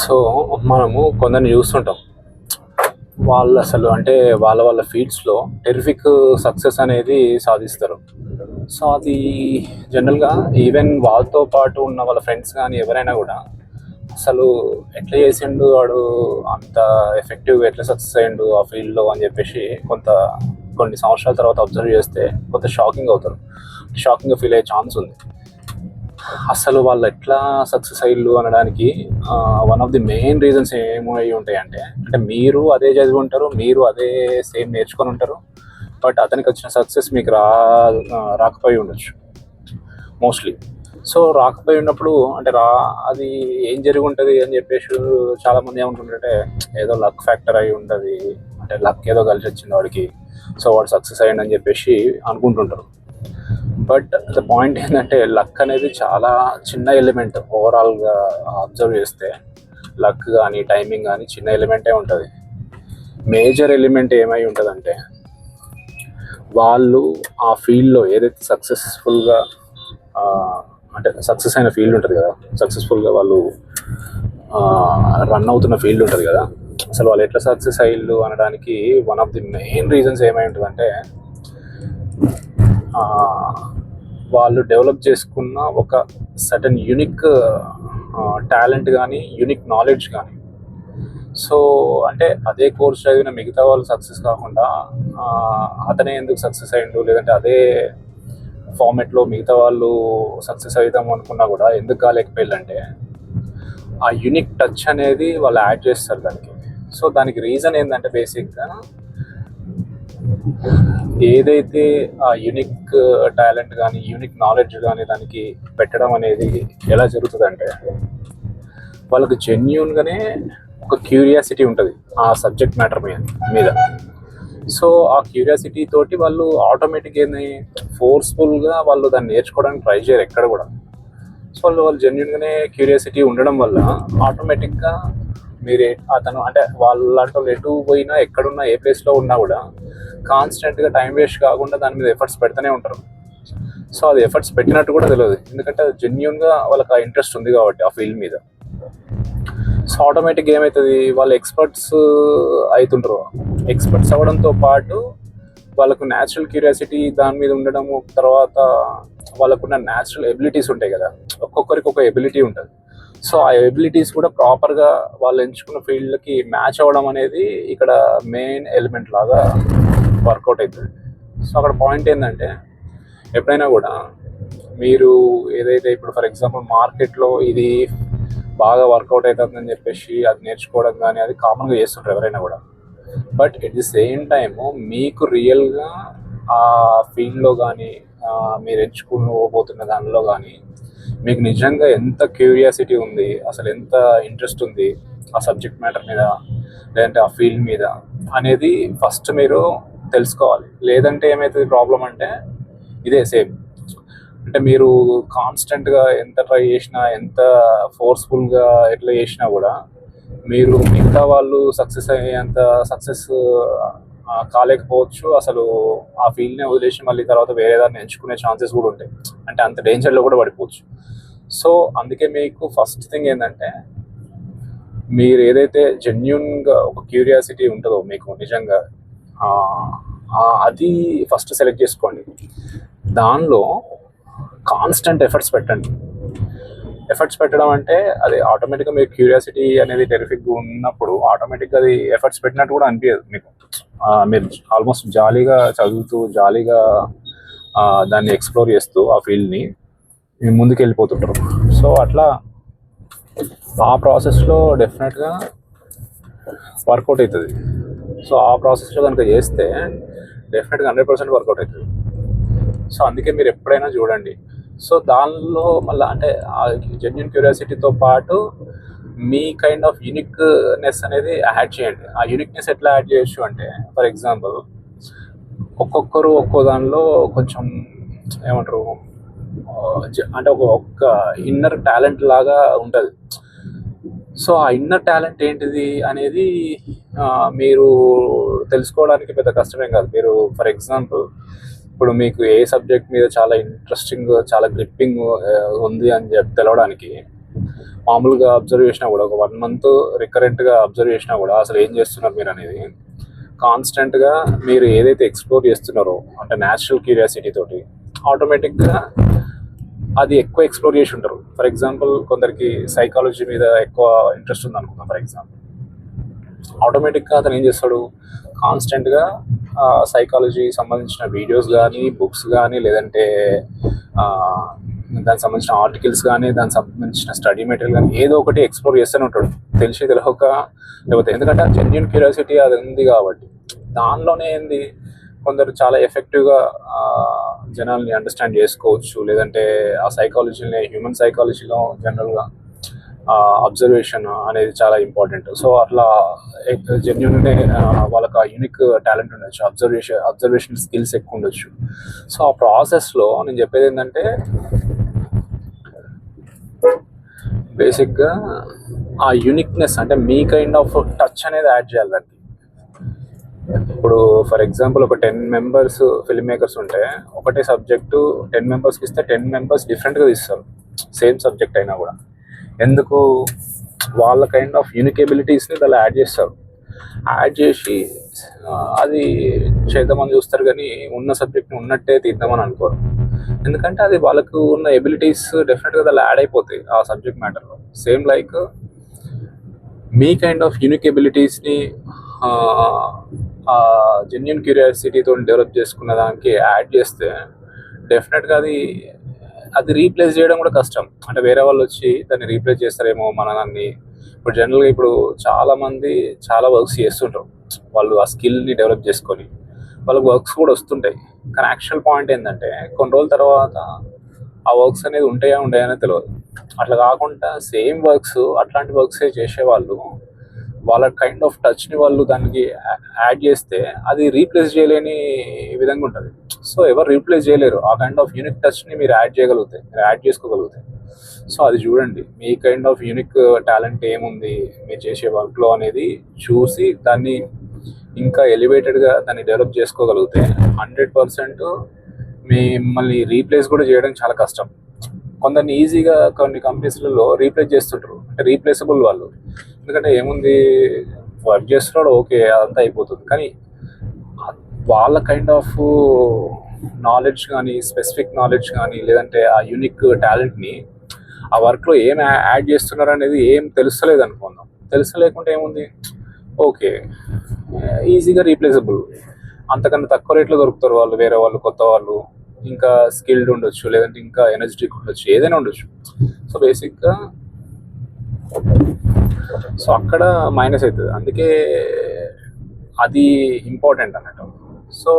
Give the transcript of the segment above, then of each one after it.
So మనము కొందరిని చూస్తుంటాం. వాళ్ళు అసలు అంటే వాళ్ళ ఫీల్డ్స్‌లో టెర్రిఫిక్ సక్సెస్ అనేది సాధిస్తారు. సో అది జనరల్‌గా ఈవెన్ వాళ్ళతో పాటు ఉన్న వాళ్ళ ఫ్రెండ్స్ గానీ ఎవరైనా గూడా అసలు ఎట్లా చేసిండు వాడు, అంత ఎఫెక్టివ్‌గా ఎట్లా సక్సెస్ అయ్యిండు ఆ ఫీల్డ్‌లో అని జెప్పేసి కొన్ని సంవత్సరాల తర్వాత అబ్జర్వ్ చేస్తే కొంత షాకింగ్ అవుతారు. షాకింగ్‌గా ఫీల్ అయ్యే ఛాన్స్ ఉంది. అసలు వాళ్ళు ఎట్లా సక్సెస్ అయ్యిళ్ళు అనడానికి one of the main reasons ఏమై ఉంటాయంటే, అంటే మీరు అదే చదివి ఉంటారు, మీరు అదే సేమ్ నేర్చుకొని ఉంటారు. బట్ అతనికి వచ్చిన సక్సెస్ మీకు రాకపోయి ఉండొచ్చు మోస్ట్లీ. సో రాకపోయి ఉన్నప్పుడు అంటే అది ఏం జరిగి ఉంటుంది అని చెప్పేసి చాలామంది ఏమనుకుంటారంటే ఏదో లక్ ఫ్యాక్టర్ అయి ఉంటుంది, అంటే లక్ ఏదో కలిసి వచ్చింది వాడికి, సో వాడు సక్సెస్ అయ్యిండు అని చెప్పేసి అనుకుంటుంటారు. బట్ ద పాయింట్ ఏంటంటే లక్ అనేది చాలా చిన్న ఎలిమెంట్. ఓవరాల్గా అబ్జర్వ్ చేస్తే లక్ కానీ టైమింగ్ కానీ చిన్న ఎలిమెంటే ఉంటుంది. మేజర్ ఎలిమెంట్ ఏమై ఉంటుందంటే వాళ్ళు ఆ ఫీల్డ్లో ఏదైతే సక్సెస్ఫుల్గా అంటే సక్సెస్ అయిన ఫీల్డ్ ఉంటుంది కదా, సక్సెస్ఫుల్గా వాళ్ళు రన్ అవుతున్న ఫీల్డ్ ఉంటుంది కదా, అసలు వాళ్ళు ఎట్లా సక్సెస్ అయ్యిళ్ళు అనడానికి one of the main reasons ఏమై ఉంటుందంటే వాళ్ళు డెవలప్ చేసుకున్న ఒక సర్టన్ యూనిక్ టాలెంట్ కానీ యూనిక్ నాలెడ్జ్ కానీ. సో అంటే అదే కోర్స్ చదివిన మిగతా వాళ్ళు సక్సెస్ కాకుండా అతనే ఎందుకు సక్సెస్ అయ్యిండు, లేదంటే అదే ఫార్మెట్లో మిగతా వాళ్ళు సక్సెస్ అవుతాము అనుకున్నా కూడా ఎందుకు కాలేకపోయిందంటే ఆ యూనిక్ టచ్ అనేది వాళ్ళు యాడ్ చేస్తారు దానికి. సో దానికి రీజన్ ఏంటంటే బేసిక్గా ఏదైతే ఆ యూనిక్ టాలెంట్ కానీ యూనిక్ నాలెడ్జ్ కానీ దానికి పెట్టడం అనేది ఎలా జరుగుతుందంటే వాళ్ళకి జెన్యూన్గానే ఒక క్యూరియాసిటీ ఉంటుంది ఆ సబ్జెక్ట్ మ్యాటర్ మీద. సో ఆ క్యూరియాసిటీ తోటి వాళ్ళు ఆటోమేటిక్ ఏంది ఫోర్స్ఫుల్గా వాళ్ళు దాన్ని నేర్చుకోవడానికి ట్రై చేయరు ఎక్కడ కూడా. సో వాళ్ళు జెన్యూన్గానే క్యూరియాసిటీ ఉండడం వల్ల ఆటోమేటిక్గా మీరు అతను అంటే వాళ్ళంటూ ఎటు పోయినా ఎక్కడున్నా ఏ ప్లేస్లో ఉన్నా కూడా కాన్స్టెంట్గా టైం వేస్ట్ కాకుండా దాని మీద ఎఫర్ట్స్ పెడుతూనే ఉంటారు. సో అది ఎఫర్ట్స్ పెట్టినట్టు కూడా తెలియదు, ఎందుకంటే అది జెన్యూన్గా వాళ్ళకి ఆ ఇంట్రెస్ట్ ఉంది కాబట్టి ఆ ఫీల్డ్ మీద. సో ఆటోమేటిక్గా ఏమవుతుంది, వాళ్ళు ఎక్స్పర్ట్స్ అవుతుంటారు. ఎక్స్పర్ట్స్ అవ్వడంతో పాటు వాళ్ళకు న్యాచురల్ క్యూరియాసిటీ దాని మీద ఉండడము, తర్వాత వాళ్ళకున్న న్యాచురల్ ఎబిలిటీస్ ఉంటాయి కదా, ఒక్కొక్కరికి ఒక ఎబిలిటీ ఉంటుంది. సో ఆ ఎబిలిటీస్ కూడా ప్రాపర్గా వాళ్ళు ఎంచుకున్న ఫీల్డ్కి మ్యాచ్ అవ్వడం అనేది ఇక్కడ మెయిన్ ఎలిమెంట్ లాగా వర్కౌట్ అవుతుంది. సో అక్కడ పాయింట్ ఏంటంటే ఎప్పుడైనా కూడా మీరు ఏదైతే ఇప్పుడు ఫర్ ఎగ్జాంపుల్ మార్కెట్లో ఇది బాగా వర్కౌట్ అవుతుందని చెప్పేసి అది నేర్చుకోవడం కానీ అది కామన్గా చేస్తుంటారు ఎవరైనా కూడా. But at the same time మీకు రియల్గా ఆ ఫీల్డ్లో కానీ మీరు ఎంచుకోబోతున్న దానిలో కానీ మీకు నిజంగా ఎంత క్యూరియాసిటీ ఉంది, అసలు ఎంత ఇంట్రెస్ట్ ఉంది ఆ సబ్జెక్ట్ మ్యాటర్ మీద, లేదంటే ఆ ఫీల్డ్ మీద అనేది ఫస్ట్ మీరు తెలుసుకోవాలి. లేదంటే ఏమవుతుంది ప్రాబ్లం అంటే ఇదే సేమ్, అంటే మీరు కాన్స్టెంట్గా ఎంత ట్రై చేసినా, ఎంత ఫోర్స్ఫుల్గా ఎట్లా చేసినా కూడా మీరు మిగతా వాళ్ళు సక్సెస్ అయ్యేంత సక్సెస్ కాలేకపోవచ్చు. అసలు ఆ ఫీల్డ్ని వదిలేసి మళ్ళీ తర్వాత వేరే దాన్ని ఎంచుకునే ఛాన్సెస్ కూడా ఉంటాయి, అంటే అంత డేంజర్లో కూడా పడిపోవచ్చు. సో అందుకే మీకు ఫస్ట్ థింగ్ ఏంటంటే మీరు ఏదైతే జెన్యూన్గా ఒక క్యూరియాసిటీ ఉంటుందో మీకు నిజంగా అది ఫస్ట్ సెలెక్ట్ చేసుకోండి. దానిలో కాన్స్టెంట్ ఎఫర్ట్స్ పెట్టండి. ఎఫర్ట్స్ పెట్టడం అంటే అది ఆటోమేటిక్గా మీకు క్యూరియాసిటీ అనేది టెరిఫిక్గా ఉన్నప్పుడు ఆటోమేటిక్గా అది ఎఫర్ట్స్ పెట్టినట్టు కూడా అనిపించదు మీకు. మీరు ఆల్మోస్ట్ జాలీగా చదువుతూ జాలీగా దాన్ని ఎక్స్ప్లోర్ చేస్తూ ఆ ఫీల్డ్ని ముందుకు వెళ్ళిపోతుంటారు. సో అట్లా ఆ ప్రాసెస్లో డెఫినెట్గా వర్కౌట్ అవుతుంది. సో ఆ ప్రాసెస్లో కనుక చేస్తే డెఫినెట్గా 100% వర్కౌట్ అవుతుంది. సో అందుకే మీరు ఎప్పుడైనా చూడండి. సో దానిలో మళ్ళీ అంటే ఆ జెన్యూన్ క్యూరియాసిటీతో పాటు మీ కైండ్ ఆఫ్ యూనిక్నెస్ అనేది యాడ్ చేయండి. ఆ యూనిక్నెస్ ఎట్లా యాడ్ చేయొచ్చు అంటే ఫర్ ఎగ్జాంపుల్ ఒక్కొక్కరు ఒక్కో దానిలో కొంచెం ఏమంటారు అంటే ఒక ఇన్నర్ టాలెంట్ లాగా ఉంటుంది. సో ఆ ఇన్నర్ టాలెంట్ ఏంటిది అనేది మీరు తెలుసుకోవడానికి పెద్ద కష్టమేం కాదు. మీరు ఫర్ ఎగ్జాంపుల్ ఇప్పుడు మీకు ఏ సబ్జెక్ట్ మీద చాలా ఇంట్రెస్టింగ్, చాలా గ్రిప్పింగ్ ఉంది అని తెలవడానికి మామూలుగా అబ్జర్వ్ చేసినా కూడా ఒక 1 month రికరెంట్గా అబ్జర్వ్ చేసినా కూడా అసలు ఏం చేస్తున్నారు మీరు అనేది కాన్స్టెంట్గా మీరు ఏదైతే ఎక్స్ప్లోర్ చేస్తున్నారో అంటే న్యాచురల్ క్యూరియాసిటీ తోటి ఆటోమేటిక్గా అది ఎక్కువ ఎక్స్ప్లోర్ చేసి ఉంటారు. ఫర్ ఎగ్జాంపుల్ కొందరికి సైకాలజీ మీద ఎక్కువ ఇంట్రెస్ట్ ఉంది అనుకుందాం. ఫర్ ఎగ్జాంపుల్ ఆటోమేటిక్గా అతను ఏం చేస్తాడు, కాన్స్టెంట్గా సైకాలజీ సంబంధించిన వీడియోస్ కానీ బుక్స్ కానీ లేదంటే దానికి సంబంధించిన ఆర్టికల్స్ కానీ దానికి సంబంధించిన స్టడీ మెటీరియల్ కానీ ఏదో ఒకటి ఎక్స్ప్లోర్ చేస్తూనే ఉంటాడు, తెలిసి తెలియక లేకపోతే. ఎందుకంటే జెన్యూన్ క్యూరియాసిటీ అది ఉంది కాబట్టి. దానిలోనే ఏంది కొందరు చాలా ఎఫెక్టివ్గా జనాల్ని అండర్స్టాండ్ చేసుకోవచ్చు, లేదంటే ఆ సైకాలజీని హ్యూమన్ సైకాలజీలో జనరల్గా అబ్జర్వేషన్ అనేది చాలా ఇంపార్టెంట్. సో అట్లా జెన్యూన్గా వాళ్ళకి ఆ యూనిక్ టాలెంట్ ఉండొచ్చు, అబ్జర్వేషన్ స్కిల్స్ ఎక్కువ ఉండొచ్చు. సో ఆ ప్రాసెస్లో నేను చెప్పేది ఏంటంటే బేసిక్గా ఆ యూనిక్నెస్ అంటే మీ కైండ్ ఆఫ్ టచ్ అనేది యాడ్ చేయాలి దానికి. ఇప్పుడు ఫర్ ఎగ్జాంపుల్ ఒక 10 members ఫిల్మ్ మేకర్స్ ఉంటే ఒకటే సబ్జెక్టు 10 members-కి ఇస్తే 10 members డిఫరెంట్గా తీస్తారు సేమ్ సబ్జెక్ట్ అయినా కూడా. ఎందుకు? వాళ్ళ కైండ్ ఆఫ్ యూనిక్ ఎబిలిటీస్ని దాన్ని యాడ్ చేస్తారు. యాడ్ చేసి అది చేద్దామని చూస్తారు, కానీ ఉన్న సబ్జెక్ట్ని ఉన్నట్టే తీద్దామని అనుకోరు. ఎందుకంటే అది వాళ్ళకు ఉన్న ఎబిలిటీస్ డెఫినెట్గా దాన్ని యాడ్ అయిపోతాయి ఆ సబ్జెక్ట్ మ్యాటర్లో. సేమ్ లైక్ మీ కైండ్ ఆఫ్ యూనిక్ ఎబిలిటీస్ని జెన్యూన్ క్యూరియాసిటీతో డెవలప్ చేసుకున్న దానికి యాడ్ చేస్తే డెఫినెట్గా అది రీప్లేస్ చేయడం కూడా కష్టం. అంటే వేరే వాళ్ళు వచ్చి దాన్ని రీప్లేస్ చేస్తారేమో మనల్ని. ఇప్పుడు జనరల్గా ఇప్పుడు చాలామంది చాలా వర్క్స్ చేస్తుంటారు, వాళ్ళు ఆ స్కిల్ని డెవలప్ చేసుకొని వాళ్ళకి వర్క్స్ కూడా వస్తుంటాయి. కానీ యాక్చువల్ పాయింట్ ఏంటంటే కొన్ని రోజుల తర్వాత ఆ వర్క్స్ అనేది ఉండయా తెలియదు. అట్లా కాకుండా సేమ్ వర్క్స్ అట్లాంటి వర్క్సే చేసేవాళ్ళు వాళ్ళ కైండ్ ఆఫ్ టచ్ని వాళ్ళు దానికి యాడ్ చేస్తే అది రీప్లేస్ చేయలేని విధంగా ఉంటుంది. సో ఎవరు రీప్లేస్ చేయలేరు ఆ కైండ్ ఆఫ్ యూనిక్ టచ్ని మీరు యాడ్ చేసుకోగలిగితే. సో అది చూడండి, మీ కైండ్ ఆఫ్ యూనిక్ టాలెంట్ ఏముంది మీరు చేసే వర్క్లో అనేది చూసి దాన్ని ఇంకా ఎలివేటెడ్గా దాన్ని డెవలప్ చేసుకోగలిగితే 100% మిమ్మల్ని రీప్లేస్ కూడా చేయడం చాలా కష్టం. కొందరిని ఈజీగా కొన్ని కంపెనీస్లలో రీప్లేస్ చేస్తుంటారు, అంటే రీప్లేసబుల్ వాళ్ళు. ఎందుకంటే ఏముంది, వర్క్ చేస్తున్నాడు, ఓకే అదంతా అయిపోతుంది. కానీ వాళ్ళ కైండ్ ఆఫ్ నాలెడ్జ్ కానీ స్పెసిఫిక్ నాలెడ్జ్ కానీ లేదంటే ఆ యూనిక్ టాలెంట్ని ఆ వర్క్లో ఏం యాడ్ చేస్తున్నారు అనేది ఏం తెలుస్తలేదు అనుకుందాం. తెలుస్తలేకుంటే ఏముంది, ఓకే ఈజీగా రీప్లేసబుల్. అంతకన్నా తక్కువ రేట్లో దొరుకుతారు వాళ్ళు, వేరే వాళ్ళు, కొత్త వాళ్ళు, ఇంకా స్కిల్డ్ ఉండొచ్చు, లేదంటే ఇంకా ఎనర్జెటిక్ ఉండొచ్చు, ఏదైనా ఉండొచ్చు. సో బేసిక్గా అక్కడ మైనస్ అవుతుంది. అందుకే అది ఇంపార్టెంట్ అన్నట్టు. సో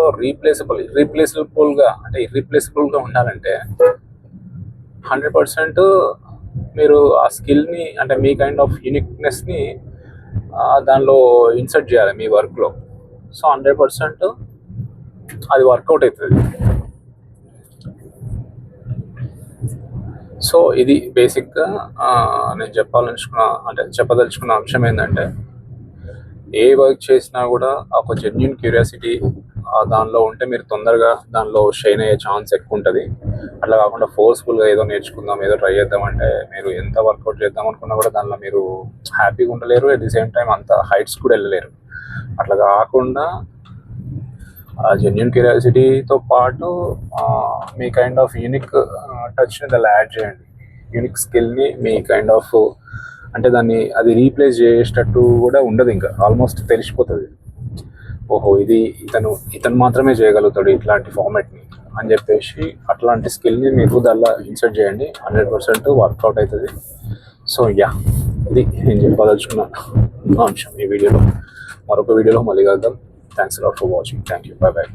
ఇర్రీప్లేసబుల్గా ఉండాలంటే 100% మీరు ఆ స్కిల్ని అంటే మీ కైండ్ ఆఫ్ యూనిక్నెస్ని దానిలో ఇన్సర్ట్ చేయాలి మీ వర్క్లో. సో 100% అది వర్కౌట్ అవుతుంది. సో ఇది బేసిక్గా నేను చెప్పదలుచుకున్న అంశం ఏంటంటే ఏ వర్క్ చేసినా కూడా ఒక జెన్యూన్ క్యూరియాసిటీ దానిలో ఉంటే మీరు తొందరగా దానిలో షైన్ అయ్యే ఛాన్స్ ఎక్కువ ఉంటుంది. అట్లా కాకుండా ఫోర్స్ఫుల్గా ఏదో నేర్చుకుందాం, ఏదో ట్రై చేద్దామంటే మీరు ఎంత వర్కౌట్ చేద్దాం అనుకున్నా కూడా దానిలో మీరు హ్యాపీగా ఉండలేరు. అట్ ది సేమ్ టైం అంత హైట్స్ కూడా వెళ్ళలేరు. అట్లా కాకుండా జెన్యూన్ క్యూరియాసిటీతో పాటు మీ కైండ్ ఆఫ్ యూనిక్ టచ్ని దాన్ని యాడ్ చేయండి. యూనిక్ స్కిల్ని మీ కైండ్ ఆఫ్ అంటే అది రీప్లేస్ చేసేటట్టు కూడా ఉండదు. ఇంకా ఆల్మోస్ట్ తెలిసిపోతుంది, ఓహో ఇతను మాత్రమే చేయగలుగుతాడు ఇట్లాంటి ఫార్మాట్ని అని చెప్పేసి అట్లాంటి స్కిల్ని మీరు దానిలో ఇన్సర్ట్ చేయండి. 100% వర్కౌట్ అవుతుంది. సో ఇది నేను చెప్పదలుచుకున్న అంశం ఈ వీడియోలో. మరొక వీడియోలో మళ్ళీ కలుద్దాం. Thanks lot for watching. Thank you. By.